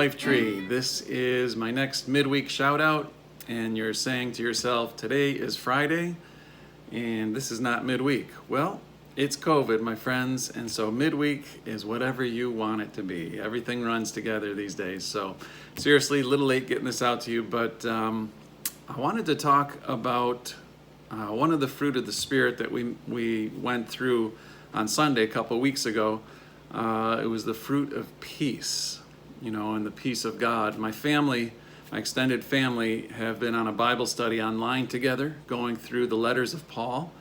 Life Tree. This is my next midweek shout out, and you're saying to yourself, today is Friday, and this is not midweek. Well, it's COVID, my friends, and so midweek is whatever you want it to be. Everything runs together these days, so seriously, a little late getting this out to you, but I wanted to talk about one of the fruit of the Spirit that we went through on Sunday a couple weeks ago. It was the fruit of peace, and the peace of God. My family, my extended family, have been on a Bible study online together, going through the letters of Paul.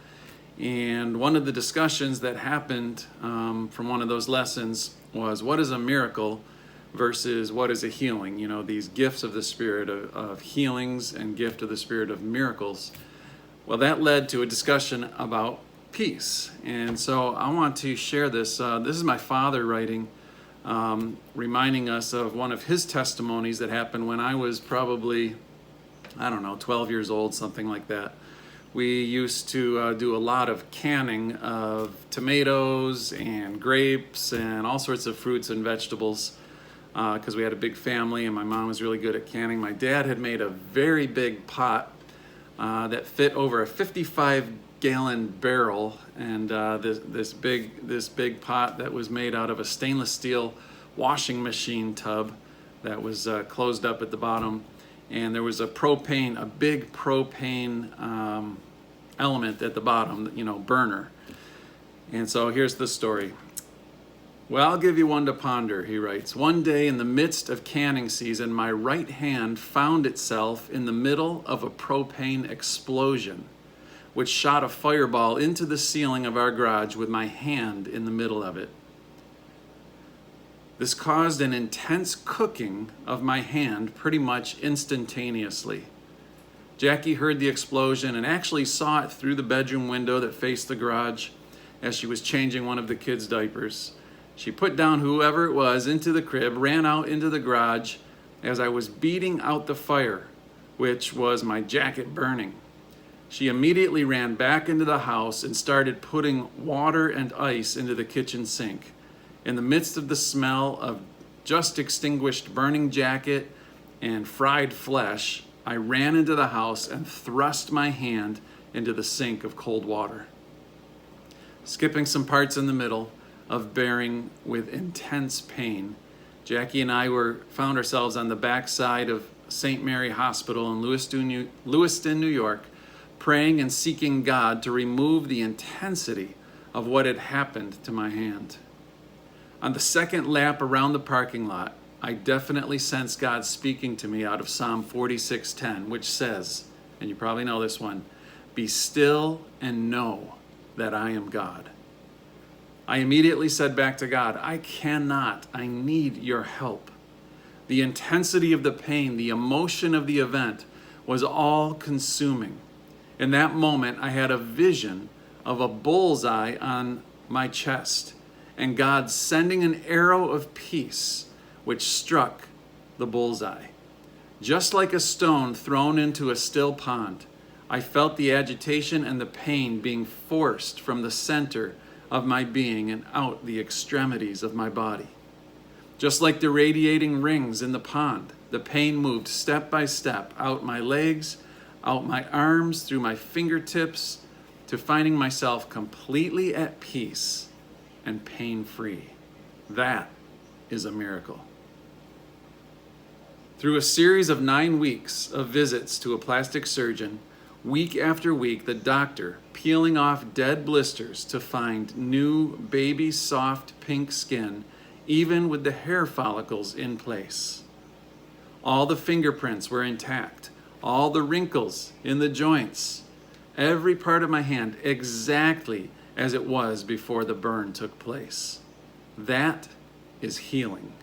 And one of the discussions that happened from one of those lessons was, what is a miracle versus what is a healing? These gifts of the Spirit of healings and gift of the Spirit of miracles. Well, that led to a discussion about peace. And so I want to share this. This is my father writing, reminding us of one of his testimonies that happened when I was probably, 12 years old, something like that. We used to do a lot of canning of tomatoes and grapes and all sorts of fruits and vegetables because we had a big family and my mom was really good at canning. My dad had made a very big pot that fit over a 55-gallon barrel, and this big pot that was made out of a stainless steel washing machine tub that was closed up at the bottom, and there was a big propane element at the bottom, burner. And so here's the story. Well, I'll give you one to ponder, he writes. One day in the midst of canning season, my right hand found itself in the middle of a propane explosion, which shot a fireball into the ceiling of our garage with my hand in the middle of it. This caused an intense cooking of my hand pretty much instantaneously. Jackie heard the explosion and actually saw it through the bedroom window that faced the garage as she was changing one of the kids' diapers. She put down whoever it was into the crib, ran out into the garage as I was beating out the fire, which was my jacket burning. She immediately ran back into the house and started putting water and ice into the kitchen sink. In the midst of the smell of just extinguished burning jacket and fried flesh, I ran into the house and thrust my hand into the sink of cold water. Skipping some parts in the middle of bearing with intense pain, Jackie and I found ourselves on the backside of St. Mary Hospital in Lewiston, New York, praying and seeking God to remove the intensity of what had happened to my hand. On the second lap around the parking lot, I definitely sensed God speaking to me out of Psalm 46:10, which says, and you probably know this one, "Be still and know that I am God." I immediately said back to God, I need your help. The intensity of the pain, the emotion of the event was all consuming. In that moment, I had a vision of a bullseye on my chest and God sending an arrow of peace which struck the bullseye. Just like a stone thrown into a still pond, I felt the agitation and the pain being forced from the center of my being and out the extremities of my body. Just like the radiating rings in the pond, the pain moved step by step out my legs, out my arms, through my fingertips, to finding myself completely at peace and pain-free. That is a miracle. Through a series of 9 weeks of visits to a plastic surgeon, week after week, the doctor peeling off dead blisters to find new baby soft pink skin, even with the hair follicles in place. All the fingerprints were intact, all the wrinkles in the joints, every part of my hand exactly as it was before the burn took place. That is healing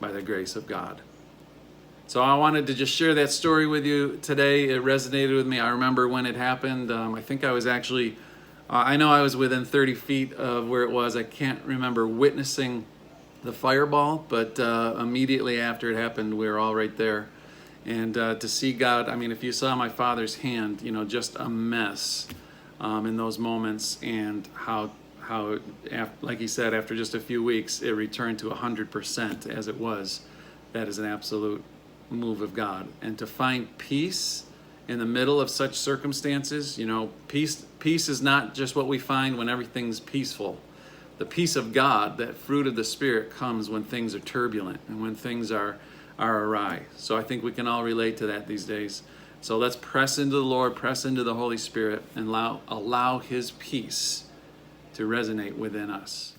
by the grace of God. So I wanted to just share that story with you today. It resonated with me. I remember when it happened. I think I was actually, I know I was within 30 feet of where it was. I can't remember witnessing the fireball, but immediately after it happened, we were all right there. And to see God, if you saw my father's hand, just a mess in those moments, and how, like he said, after just a few weeks, it returned to 100% as it was that is an absolute move of God. And to find peace in the middle of such circumstances, peace is not just what we find when everything's peaceful. The peace of God, that fruit of the Spirit, comes when things are turbulent and when things are awry. So I think we can all relate to that these days. So let's press into the Lord, press into the Holy Spirit, and allow His peace to resonate within us.